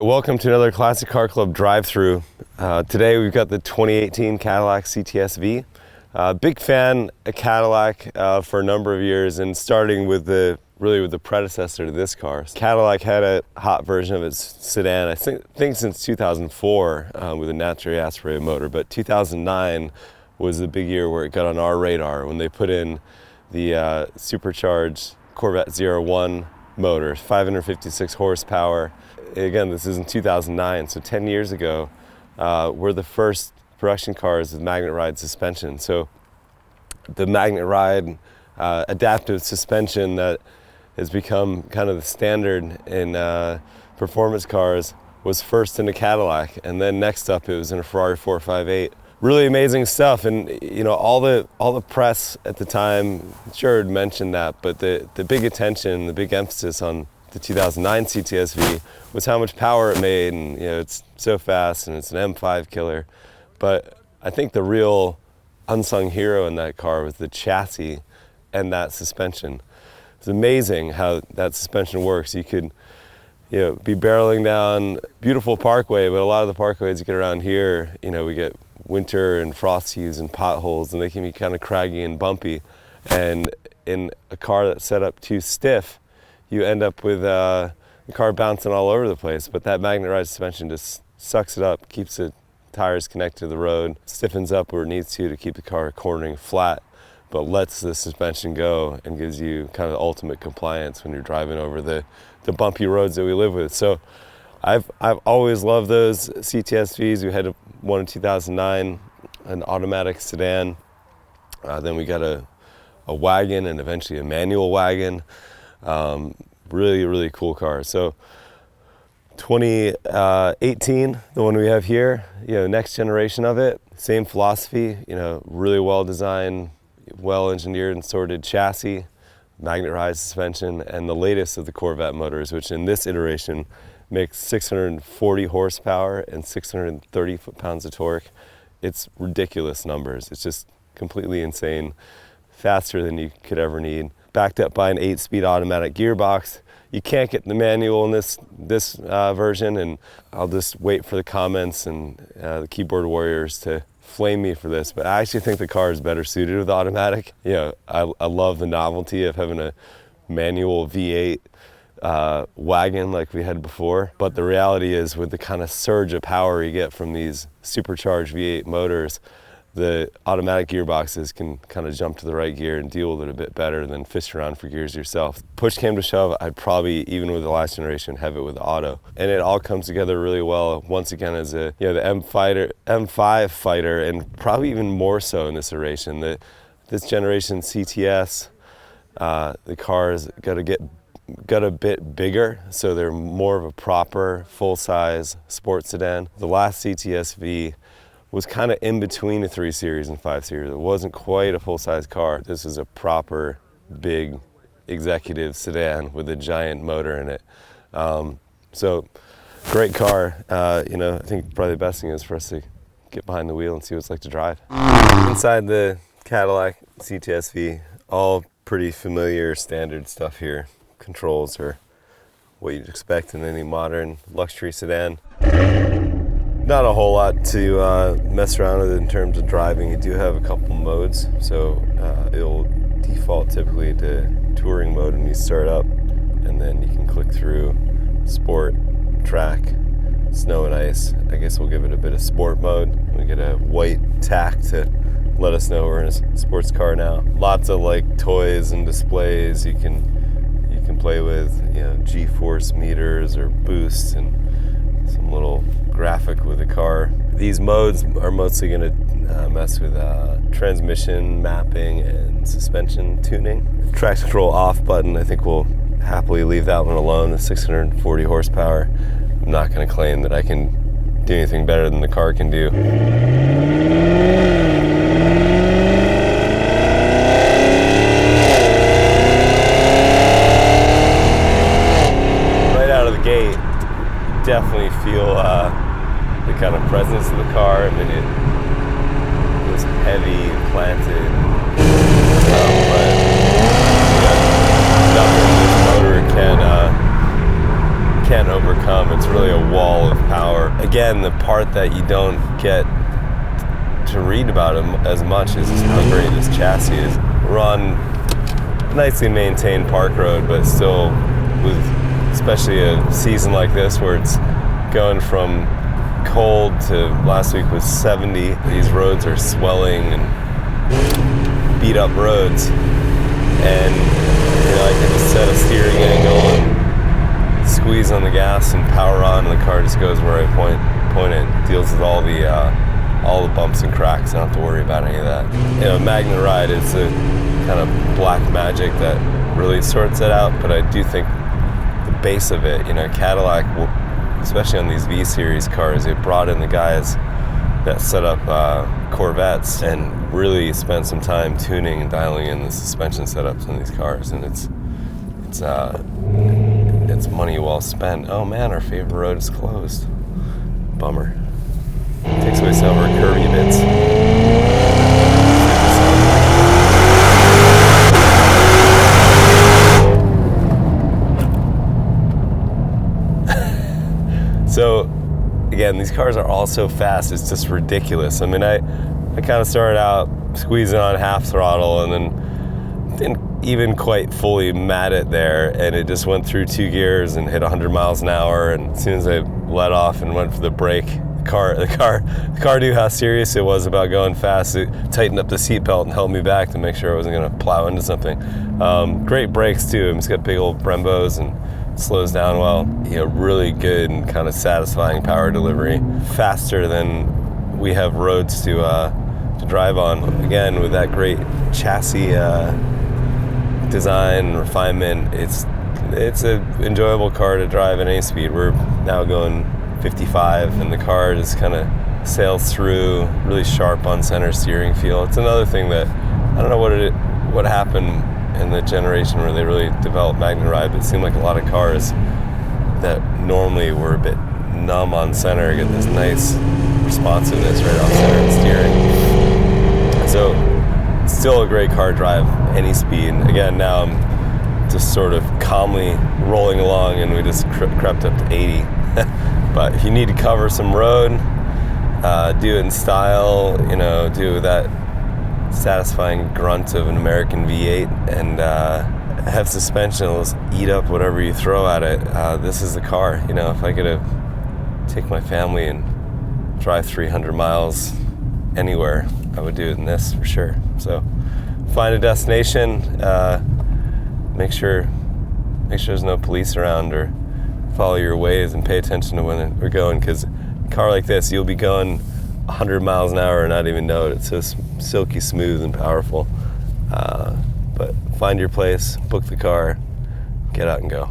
Welcome to another Classic Car Club Drive-Thru. Today we've got the 2018 Cadillac CTS-V. Big fan of Cadillac for a number of years, and starting with the predecessor to this car. Cadillac had a hot version of its sedan, I think since 2004 with a naturally aspirated motor, but 2009 was the big year where it got on our radar when they put in the supercharged Corvette ZR1 motor, 556 horsepower. Again, this is in 2009, so 10 years ago, we're the first production cars with magnet ride suspension. So the magnet ride adaptive suspension that has become kind of the standard in performance cars was first in a Cadillac, and then next up it was in a Ferrari 458. Really amazing stuff, and you know, all the press at the time sure had mentioned that, but the big attention, the big emphasis on the 2009 CTS-V was how much power it made, and you know, it's so fast and it's an M5 killer. But I think the real unsung hero in that car was the chassis and that suspension. It's amazing how that suspension works. You could, you know, be barreling down beautiful parkway, but a lot of the parkways you get around here, you know, we get winter and frost heaves and potholes, and they can be kind of craggy and bumpy. And in a car that's set up too stiff, you end up with the car bouncing all over the place. But that magnet ride suspension just sucks it up, keeps the tires connected to the road, stiffens up where it needs to keep the car cornering flat, but lets the suspension go and gives you kind of ultimate compliance when you're driving over the bumpy roads that we live with. So I've always loved those CTS-Vs. We had one in 2009, an automatic sedan. Then we got a wagon and eventually a manual wagon. Really cool car. So 2018, the one we have here, you know, next generation of it, same philosophy, you know, really well designed, well engineered and sorted chassis, magnet ride suspension, and the latest of the Corvette motors, which in this iteration makes 640 horsepower and 630 foot-pounds of torque. It's ridiculous numbers. It's just completely insane, faster than you could ever need. Backed up by an 8-speed automatic gearbox. You can't get the manual in this version, and I'll just wait for the comments and the keyboard warriors to flame me for this, but I actually think the car is better suited with automatic. You know, I love the novelty of having a manual V8 wagon like we had before, but the reality is, with the kind of surge of power you get from these supercharged V8 motors, the automatic gearboxes can kind of jump to the right gear and deal with it a bit better than fish around for gears yourself. Push came to shove, I'd probably, even with the last generation, have it with auto. And it all comes together really well, once again, as a, you know, the M5 fighter, and probably even more so in this iteration. This generation CTS, the cars got a bit bigger, so they're more of a proper full-size sports sedan. The last CTS-V was kind of in between a 3 Series and 5 Series. It wasn't quite a full-size car. This is a proper, big, executive sedan with a giant motor in it. So, great car. You know, I think probably the best thing is for us to get behind the wheel and see what it's like to drive. Inside the Cadillac CTS-V, all pretty familiar, standard stuff here. Controls are what you'd expect in any modern luxury sedan. Not a whole lot to mess around with in terms of driving. You do have a couple modes, so it'll default typically to touring mode when you start up, and then you can click through sport, track, snow and ice. I guess we'll give it a bit of sport mode. We get a white tack to let us know we're in a sports car now. Lots of like toys and displays you can play with, you know, G-force meters or boosts and some little graphic with the car. These modes are mostly going to mess with transmission mapping and suspension tuning. Traction control off button, I think we'll happily leave that one alone, the 640 horsepower. I'm not going to claim that I can do anything better than the car can do. Definitely feel the kind of presence of the car. I mean, it was heavy, planted, but nothing this motor can't overcome. It's really a wall of power. Again, the part that you don't get to read about him as much is how great this chassis is. We're on nicely maintained park road, but still, with especially a season like this where it's going from cold to last week was 70. These roads are swelling and beat up roads, and I can just set a steering angle and squeeze on the gas and power on, and the car just goes where I point it. Deals with all the bumps and cracks. I don't have to worry about any of that. Magnet Ride is a kind of black magic that really sorts it out, but I do think the base of it, Cadillac, especially on these V-Series cars, they brought in the guys that set up Corvettes and really spent some time tuning and dialing in the suspension setups on these cars, and it's money well spent. Oh man, our favorite road is closed. Bummer. Takes away some of our curvy bits. So, again, these cars are all so fast, it's just ridiculous. I mean, I kind of started out squeezing on half throttle and then didn't even quite fully mat it there, and it just went through 2 gears and hit 100 miles an hour, and as soon as I let off and went for the brake, the car knew how serious it was about going fast. It tightened up the seatbelt and held me back to make sure I wasn't going to plow into something. Great brakes too. It's got big old Brembos and slows down well. Really good and kind of satisfying power delivery. Faster than we have roads to drive on. Again, with that great chassis design and refinement, it's an enjoyable car to drive at any speed. We're now going 55, and the car just kind of sails through, really sharp on center steering feel. It's another thing that I don't know what happened in the generation where they really developed Magnet Ride, but it seemed like a lot of cars that normally were a bit numb on center get this nice responsiveness right off center and steering. So still a great car to drive any speed. Again, now I'm just sort of calmly rolling along, and we just crept up to 80. But if you need to cover some road, do it in style, do that satisfying grunt of an American V8, and have suspension that'll just eat up whatever you throw at it. This is the car. If I could have take my family and drive 300 miles anywhere, I would do it in this for sure. So find a destination, make sure there's no police around, or follow your ways and pay attention to when we're going, because a car like this, you'll be going 100 miles an hour and not even know it. It's so silky smooth and powerful. But find your place, book the car, get out and go.